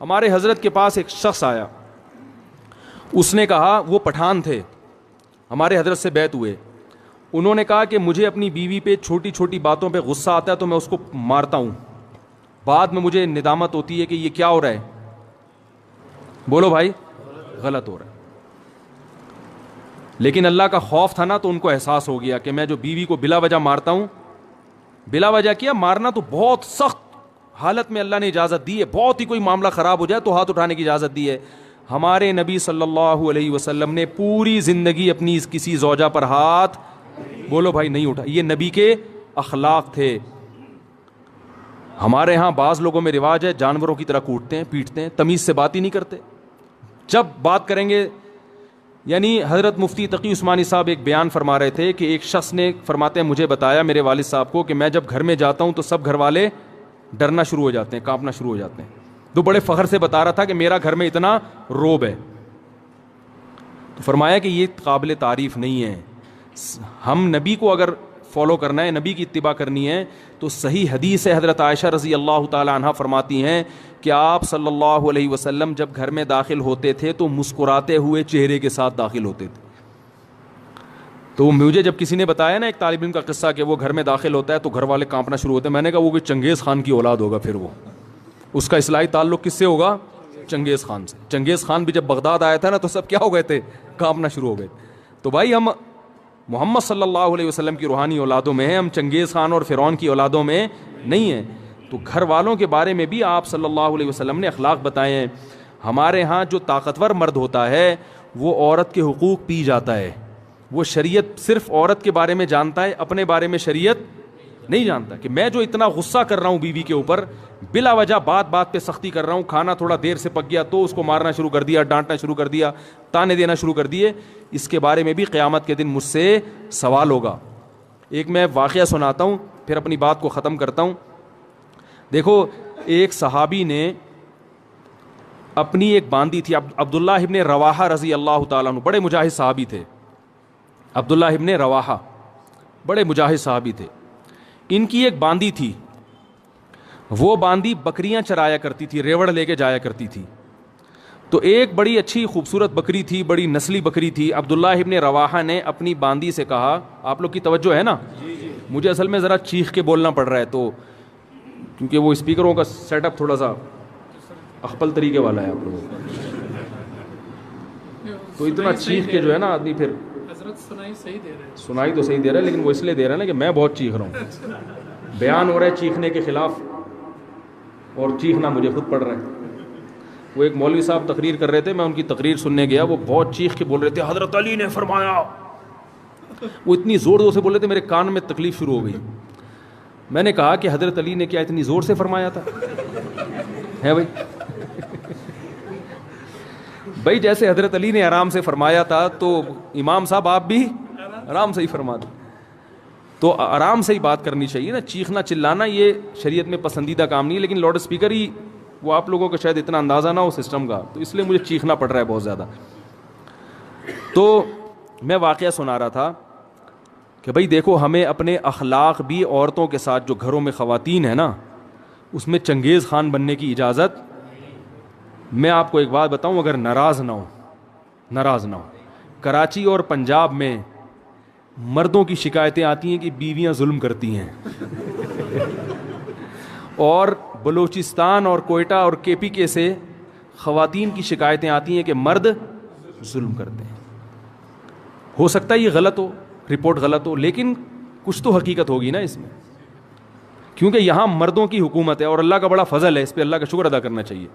ہمارے حضرت کے پاس ایک شخص آیا, اس نے کہا, وہ پٹھان تھے, ہمارے حضرت سے بیعت ہوئے, انہوں نے کہا کہ مجھے اپنی بیوی پہ چھوٹی چھوٹی باتوں پہ غصہ آتا ہے تو میں اس کو مارتا ہوں, بعد میں مجھے ندامت ہوتی ہے کہ یہ کیا ہو رہا ہے. بولو بھائی, غلط ہو رہا ہے. لیکن اللہ کا خوف تھا نا, تو ان کو احساس ہو گیا کہ میں جو بیوی کو بلا وجہ مارتا ہوں, بلا وجہ کیا مارنا تو بہت سخت حالت میں اللہ نے اجازت دی ہے, بہت ہی کوئی معاملہ خراب ہو جائے تو ہاتھ اٹھانے کی اجازت دی ہے. ہمارے نبی صلی اللہ علیہ وسلم نے پوری زندگی اپنی کسی زوجہ پر ہاتھ, بولو بھائی, نہیں اٹھا. یہ نبی کے اخلاق تھے. ہمارے ہاں بعض لوگوں میں رواج ہے جانوروں کی طرح کوٹتے ہیں, پیٹتے ہیں, تمیز سے بات ہی نہیں کرتے. جب بات کریں گے, یعنی حضرت مفتی تقی عثمانی صاحب ایک بیان فرما رہے تھے کہ ایک شخص نے, فرماتے ہیں, مجھے بتایا میرے والد صاحب کو کہ میں جب گھر میں جاتا ہوں تو سب گھر والے ڈرنا شروع ہو جاتے ہیں, کانپنا شروع ہو جاتے ہیں. تو بڑے فخر سے بتا رہا تھا کہ میرا گھر میں اتنا روب ہے. تو فرمایا کہ یہ قابل تعریف نہیں ہے. ہم نبی کو اگر فالو کرنا ہے, نبی کی اتباع کرنی ہے, تو صحیح حدیث ہے, حضرت عائشہ رضی اللہ تعالی عنہا فرماتی ہیں کہ آپ صلی اللہ علیہ وسلم جب گھر میں داخل ہوتے تھے تو مسکراتے ہوئے چہرے کے ساتھ داخل ہوتے تھے. تو مجھے جب کسی نے بتایا نا ایک طالب علم کا قصہ کہ وہ گھر میں داخل ہوتا ہے تو گھر والے کانپنا شروع ہوتے ہیں, میں نے کہا وہ کوئی چنگیز خان کی اولاد ہوگا, پھر وہ اس کا اصلاحی تعلق کس سے ہوگا؟ چنگیز خان سے. چنگیز خان بھی جب بغداد آیا تھا نا تو سب کیا ہو گئے تھے؟ کانپنا شروع ہو گئے. تو بھائی ہم محمد صلی اللہ علیہ وسلم کی روحانی اولادوں میں ہیں, ہم چنگیز خان اور فرعون کی اولادوں میں نہیں ہیں. تو گھر والوں کے بارے میں بھی آپ صلی اللہ علیہ وسلم نے اخلاق بتائے ہیں. ہمارے ہاں جو طاقتور مرد ہوتا ہے وہ عورت کے حقوق پی جاتا ہے. وہ شریعت صرف عورت کے بارے میں جانتا ہے, اپنے بارے میں شریعت نہیں جانتا. کہ میں جو اتنا غصہ کر رہا ہوں بیوی کے اوپر, بلا وجہ بات بات پہ سختی کر رہا ہوں, کھانا تھوڑا دیر سے پک گیا تو اس کو مارنا شروع کر دیا, ڈانٹنا شروع کر دیا, تانے دینا شروع کر دیے, اس کے بارے میں بھی قیامت کے دن مجھ سے سوال ہوگا. ایک میں واقعہ سناتا ہوں پھر اپنی بات کو ختم کرتا ہوں. دیکھو, ایک صحابی نے اپنی ایک باندی تھی, عبداللہ ابن رواحہ رضی اللہ تعالیٰ عنہ, بڑے مجاہد صحابی تھے. عبداللہ ابن رواحہ بڑے مجاہد صحابی تھے. ان کی ایک باندی تھی, وہ باندی بکریاں چرایا کرتی تھی, ریوڑ لے کے جایا کرتی تھی. تو ایک بڑی اچھی خوبصورت بکری تھی, بڑی نسلی بکری تھی. عبداللہ ابن رواحہ نے اپنی باندی سے کہا, آپ لوگ کی توجہ ہے نا, مجھے اصل میں ذرا چیخ کے بولنا پڑ رہا ہے تو, کیونکہ وہ اسپیکروں کا سیٹ اپ تھوڑا سا اخپل طریقے والا ہے آپ لوگوں کا, تو اتنا چیخ کے جو ہے نا آدمی پھر سنائی تو صحیح دے رہا ہے, لیکن وہ اس لیے دے رہا ہے نا کہ میں بہت چیخ رہا ہوں. بیان ہو رہا ہے چیخنے کے خلاف اور چیخنا مجھے خود پڑ رہا ہے. وہ ایک مولوی صاحب تقریر کر رہے تھے, میں ان کی تقریر سننے گیا, وہ بہت چیخ کے بول رہے تھے حضرت علی نے فرمایا. وہ اتنی زور زور سے بول رہے تھے میرے کان میں تکلیف شروع ہو گئی. میں نے کہا کہ حضرت علی نے کیا اتنی زور سے فرمایا تھا؟ ہے بھائی, بھائی جیسے حضرت علی نے آرام سے فرمایا تھا تو امام صاحب آپ بھی آرام سے ہی فرما دیں. تو آرام سے ہی بات کرنی چاہیے نا, چیخنا چلانا یہ شریعت میں پسندیدہ کام نہیں ہے. لیکن لاؤڈ اسپیکر ہی, وہ آپ لوگوں کو شاید اتنا اندازہ نہ ہو سسٹم کا, تو اس لیے مجھے چیخنا پڑ رہا ہے بہت زیادہ. تو میں واقعہ سنا رہا تھا کہ بھائی دیکھو, ہمیں اپنے اخلاق بھی عورتوں کے ساتھ, جو گھروں میں خواتین ہیں نا, اس میں چنگیز خان بننے کی اجازت. میں آپ کو ایک بات بتاؤں, اگر ناراض نہ ہو, کراچی اور پنجاب میں مردوں کی شکایتیں آتی ہیں کہ بیویاں ظلم کرتی ہیں, اور بلوچستان اور کوئٹہ اور کے پی کے سے خواتین کی شکایتیں آتی ہیں کہ مرد ظلم کرتے ہیں. ہو سکتا ہے یہ غلط ہو, رپورٹ غلط ہو, لیکن کچھ تو حقیقت ہوگی نا اس میں, کیونکہ یہاں مردوں کی حکومت ہے اور اللہ کا بڑا فضل ہے, اس پہ اللہ کا شکر ادا کرنا چاہیے.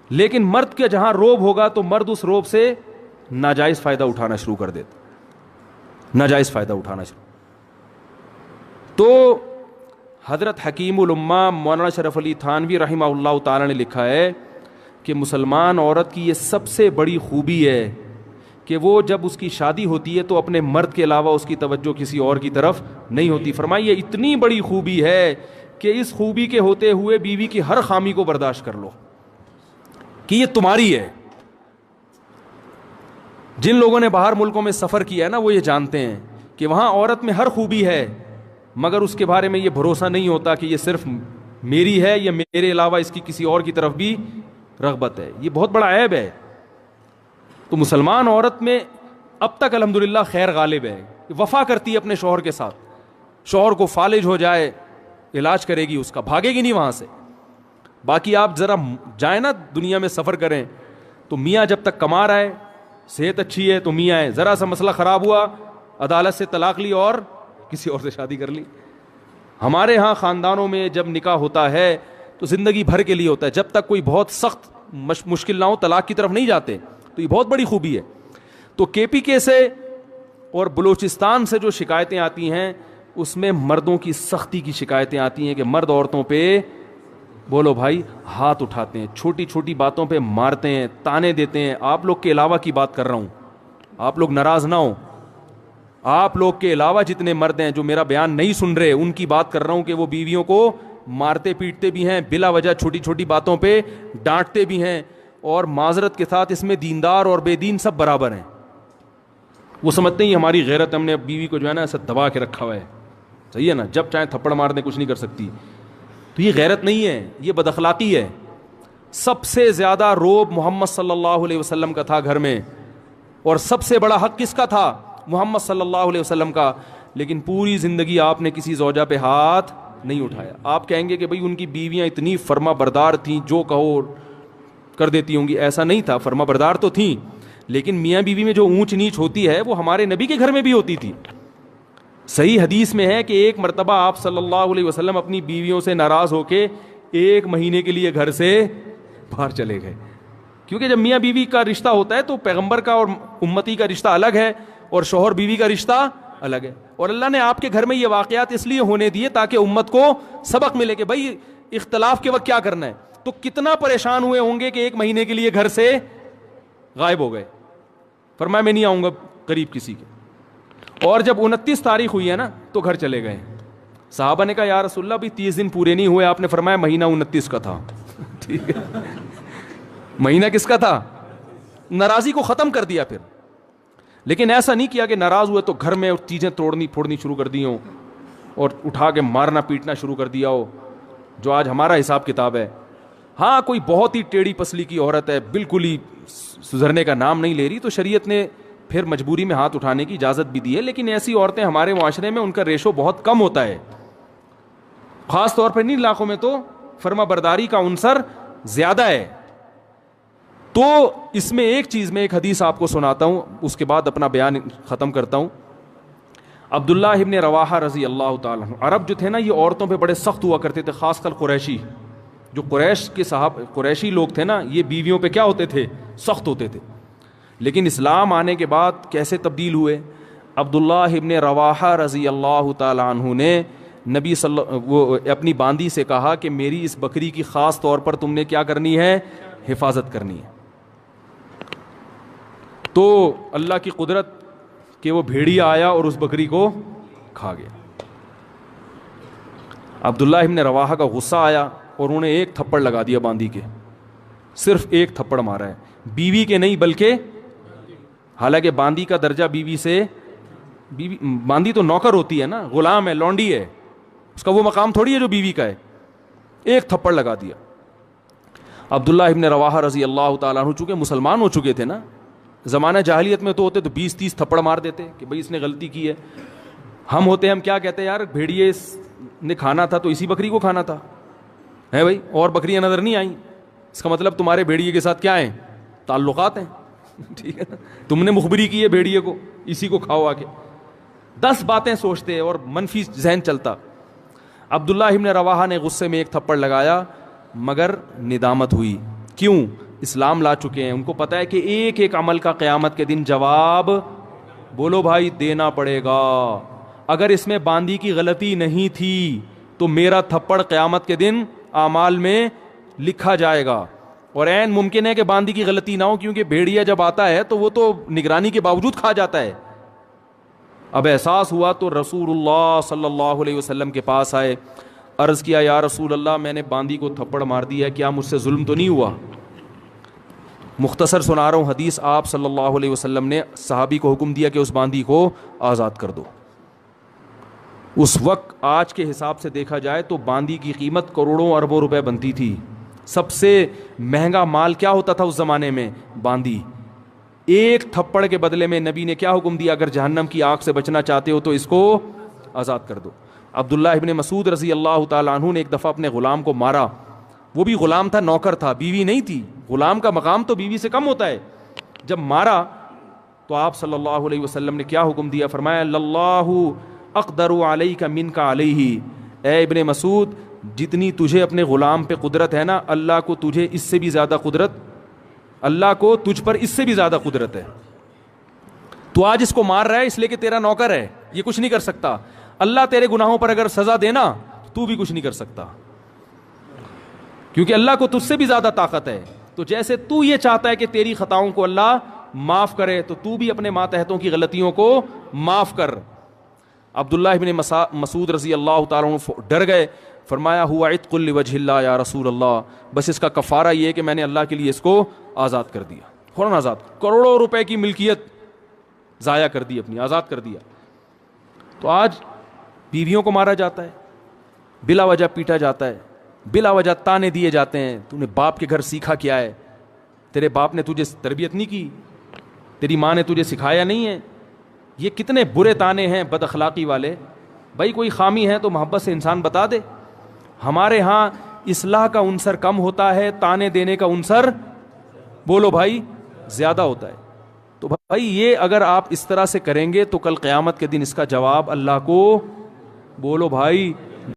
لیکن مرد کے جہاں روب ہوگا تو مرد اس روب سے ناجائز فائدہ اٹھانا شروع کر دیتا, ناجائز فائدہ اٹھانا شروع. تو حضرت حکیم الامہ مولانا شرف علی تھانوی رحمہ اللہ تعالی نے لکھا ہے کہ مسلمان عورت کی یہ سب سے بڑی خوبی ہے کہ وہ جب اس کی شادی ہوتی ہے تو اپنے مرد کے علاوہ اس کی توجہ کسی اور کی طرف نہیں ہوتی. فرمائیے اتنی بڑی خوبی ہے کہ اس خوبی کے ہوتے ہوئے بیوی کی ہر خامی کو برداشت کر لو کہ یہ تمہاری ہے. جن لوگوں نے باہر ملکوں میں سفر کیا ہے نا, وہ یہ جانتے ہیں کہ وہاں عورت میں ہر خوبی ہے, مگر اس کے بارے میں یہ بھروسہ نہیں ہوتا کہ یہ صرف میری ہے یا میرے علاوہ اس کی کسی اور کی طرف بھی رغبت ہے. یہ بہت بڑا عیب ہے. تو مسلمان عورت میں اب تک الحمدللہ خیر غالب ہے, وفا کرتی ہے اپنے شوہر کے ساتھ. شوہر کو فالج ہو جائے علاج کرے گی اس کا, بھاگے گی نہیں وہاں سے. باقی آپ ذرا جائیں نا دنیا میں سفر کریں تو میاں جب تک کما رہا ہے, صحت اچھی ہے تو میاں ہے, ذرا سا مسئلہ خراب ہوا عدالت سے طلاق لی اور کسی اور سے شادی کر لی. ہمارے ہاں خاندانوں میں جب نکاح ہوتا ہے تو زندگی بھر کے لیے ہوتا ہے, جب تک کوئی بہت سخت مشکل نہ ہو طلاق کی طرف نہیں جاتے. تو یہ بہت بڑی خوبی ہے. تو کے پی کے سے اور بلوچستان سے جو شکایتیں آتی ہیں اس میں مردوں کی سختی کی شکایتیں آتی ہیں کہ مرد عورتوں پہ بولو بھائی ہاتھ اٹھاتے ہیں, چھوٹی چھوٹی باتوں پہ مارتے ہیں, تانے دیتے ہیں. آپ لوگ کے علاوہ کی بات کر رہا ہوں, آپ لوگ ناراض نہ ہوں. آپ لوگ کے علاوہ جتنے مرد ہیں جو میرا بیان نہیں سن رہے ان کی بات کر رہا ہوں کہ وہ بیویوں کو مارتے پیٹتے بھی ہیں, بلا وجہ چھوٹی چھوٹی باتوں پہ ڈانٹتے بھی ہیں. اور معذرت کے ساتھ اس میں دیندار اور بے دین سب برابر ہیں. وہ سمجھتے ہیں ہماری غیرت, ہم نے بیوی کو جو ہے نا ایسا دبا کے رکھا ہوا ہے, صحیح ہے نا, جب چاہے تھپڑ مار دیں کچھ نہیں کر سکتی. تو یہ غیرت نہیں ہے, یہ بد اخلاقی ہے. سب سے زیادہ روب محمد صلی اللہ علیہ وسلم کا تھا گھر میں, اور سب سے بڑا حق کس کا تھا؟ محمد صلی اللہ علیہ وسلم کا. لیکن پوری زندگی آپ نے کسی زوجہ پہ ہاتھ نہیں اٹھایا. آپ کہیں گے کہ بھئی ان کی بیویاں اتنی فرما بردار تھیں, جو کہو کر دیتی ہوں گی. ایسا نہیں تھا, فرما بردار تو تھیں, لیکن میاں بیوی میں جو اونچ نیچ ہوتی ہے وہ ہمارے نبی کے گھر میں بھی ہوتی تھی. صحیح حدیث میں ہے کہ ایک مرتبہ آپ صلی اللہ علیہ وسلم اپنی بیویوں سے ناراض ہو کے 1 مہینے کے لیے گھر سے باہر چلے گئے. کیونکہ جب میاں بیوی کا رشتہ ہوتا ہے تو پیغمبر کا اور امتی کا رشتہ الگ ہے اور شوہر بیوی کا رشتہ الگ ہے. اور اللہ نے آپ کے گھر میں یہ واقعات اس لیے ہونے دیے تاکہ امت کو سبق ملے کہ بھائی اختلاف کے وقت کیا کرنا ہے. تو کتنا پریشان ہوئے ہوں گے کہ 1 مہینے کے لیے گھر سے غائب ہو گئے. فرمایا میں نہیں آؤں گا قریب کسی کے. اور جب 29 تاریخ ہوئی ہے نا تو گھر چلے گئے. صحابہ نے کہا یا رسول اللہ بھی 30 دن پورے نہیں ہوئے. آپ نے فرمایا مہینہ 29 کا تھا. ٹھیک ہے, مہینہ کس کا تھا؟ ناراضی کو ختم کر دیا پھر. لیکن ایسا نہیں کیا کہ ناراض ہوئے تو گھر میں چیزیں توڑنی پھوڑنی شروع کر دی ہوں اور اٹھا کے مارنا پیٹنا شروع کر دیا ہو, جو آج ہمارا حساب کتاب ہے. ہاں کوئی بہت ہی ٹیڑھی پسلی کی عورت ہے, بالکل ہی سدھرنے کا نام نہیں لے رہی, تو شریعت نے پھر مجبوری میں ہاتھ اٹھانے کی اجازت بھی دی ہے. لیکن ایسی عورتیں ہمارے معاشرے میں ان کا ریشو بہت کم ہوتا ہے, خاص طور پر ان علاقوں میں تو فرما برداری کا عنصر زیادہ ہے. تو اس میں ایک چیز میں ایک حدیث آپ کو سناتا ہوں, اس کے بعد اپنا بیان ختم کرتا ہوں. عبداللہ ابن رواحہ رضی اللہ تعالیٰ عنہ, عرب جو تھے نا یہ عورتوں پہ بڑے سخت ہوا کرتے تھے, خاص کر قریشی. جو قریش کے قریشی لوگ تھے نا یہ بیویوں پہ کیا ہوتے تھے؟ سخت ہوتے تھے. لیکن اسلام آنے کے بعد کیسے تبدیل ہوئے؟ عبداللہ ابن رواحہ رضی اللہ تعالیٰ عنہ نے نبی وہ اپنی باندی سے کہا کہ میری اس بکری کی خاص طور پر تم نے کیا کرنی ہے؟ حفاظت کرنی ہے. تو اللہ کی قدرت کہ وہ بھیڑیا آیا اور اس بکری کو کھا گیا. عبداللہ ابن رواحہ کا غصہ آیا اور انہوں نے 1 تھپڑ لگا دیا باندی کے, صرف 1 تھپڑ مارا ہے, بیوی کے نہیں بلکہ, حالانکہ باندی کا درجہ بیوی سے, باندی تو نوکر ہوتی ہے نا, غلام ہے, لونڈی ہے, اس کا وہ مقام تھوڑی ہے جو بیوی کا ہے. 1 تھپڑ لگا دیا. عبداللہ ابن رواحہ رضی اللہ تعالیٰ عنہ چونکہ مسلمان ہو چکے تھے نا, زمانہ جاہلیت میں تو ہوتے تو 20-30 تھپڑ مار دیتے کہ بھئی اس نے غلطی کی ہے. ہم ہوتے ہم کیا کہتے ہیں یار بھیڑیے نے کھانا تھا تو اسی بکری کو کھانا تھا ہے بھائی, اور بکریاں نظر نہیں آئیں, اس کا مطلب تمہارے بھیڑیے کے ساتھ کیا ہیں؟ تعلقات ہیں. ٹھیک ہے, تم نے مخبری کی ہے بھیڑیے کو, اسی کو کھاؤ آ کے. 10 باتیں سوچتے اور منفی ذہن چلتا. عبداللہ ابن رواحہ نے غصے میں 1 تھپڑ لگایا, مگر ندامت ہوئی. کیوں؟ اسلام لا چکے ہیں, ان کو پتا ہے کہ ایک ایک عمل کا قیامت کے دن جواب بولو بھائی دینا پڑے گا. اگر اس میں باندی کی غلطی نہیں تھی تو میرا تھپڑ قیامت کے دن اعمال میں لکھا جائے گا, اور عین ممکن ہے کہ باندی کی غلطی نہ ہو, کیونکہ بھیڑیا جب آتا ہے تو وہ تو نگرانی کے باوجود کھا جاتا ہے. اب احساس ہوا تو رسول اللہ صلی اللہ علیہ وسلم کے پاس آئے, عرض کیا یا رسول اللہ میں نے باندی کو تھپڑ مار دیا, کیا مجھ سے ظلم تو نہیں ہوا؟ مختصر سنا رہا ہوں حدیث. آپ صلی اللہ علیہ وسلم نے صحابی کو حکم دیا کہ اس باندی کو آزاد کر دو. اس وقت آج کے حساب سے دیکھا جائے تو باندی کی قیمت کروڑوں اربوں روپے بنتی تھی. سب سے مہنگا مال کیا ہوتا تھا اس زمانے میں؟ باندی. ایک تھپڑ کے بدلے میں نبی نے کیا حکم دیا؟ اگر جہنم کی آگ سے بچنا چاہتے ہو تو اس کو آزاد کر دو. عبداللہ ابن مسعود رضی اللہ تعالیٰ عنہ نے ایک دفعہ اپنے غلام کو مارا. وہ بھی غلام تھا، نوکر تھا، بیوی نہیں تھی. غلام کا مقام تو بیوی سے کم ہوتا ہے. جب مارا تو آپ صلی اللہ علیہ وسلم نے کیا حکم دیا؟ فرمایا اللہ اقدر علیک منک علیہ. اے ابن مسعود، جتنی تجھے اپنے غلام پہ قدرت ہے نا، اللہ کو تجھے اس سے بھی زیادہ قدرت، اللہ کو تجھ پر اس سے بھی زیادہ قدرت ہے. تو آج اس کو مار رہا ہے اس لیے کہ تیرا نوکر ہے، یہ کچھ نہیں کر سکتا. اللہ تیرے گناہوں پر اگر سزا دینا تو بھی کچھ نہیں کر سکتا، کیونکہ اللہ کو تجھ سے بھی زیادہ طاقت ہے. تو جیسے تو یہ چاہتا ہے کہ تیری خطاؤں کو اللہ معاف کرے، تو بھی اپنے ماتحتوں کی غلطیوں کو معاف کر. عبداللہ ابن مسعود رضی اللہ تعالیٰ عنہ ڈر گئے. فرمایا ہوا عتق لوجہ اللہ یا رسول اللہ، بس اس کا کفارہ یہ ہے کہ میں نے اللہ کے لیے اس کو آزاد کر دیا. فوراً آزاد. کروڑوں روپے کی ملکیت ضائع کر دی، اپنی آزاد کر دیا. تو آج بیویوں کو مارا جاتا ہے، بلا وجہ پیٹا جاتا ہے، بلا وجہ تانے دیے جاتے ہیں. تو نے باپ کے گھر سیکھا کیا ہے؟ تیرے باپ نے تجھے تربیت نہیں کی، تیری ماں نے تجھے سکھایا نہیں ہے. یہ کتنے برے تانے ہیں بد اخلاقی والے. بھائی کوئی خامی ہے تو محبت سے انسان بتا دے. ہمارے ہاں اصلاح کا عنصر کم ہوتا ہے، تانے دینے کا عنصر بولو بھائی زیادہ ہوتا ہے. تو بھائی یہ اگر آپ اس طرح سے کریں گے تو کل قیامت کے دن اس کا جواب اللہ کو بولو بھائی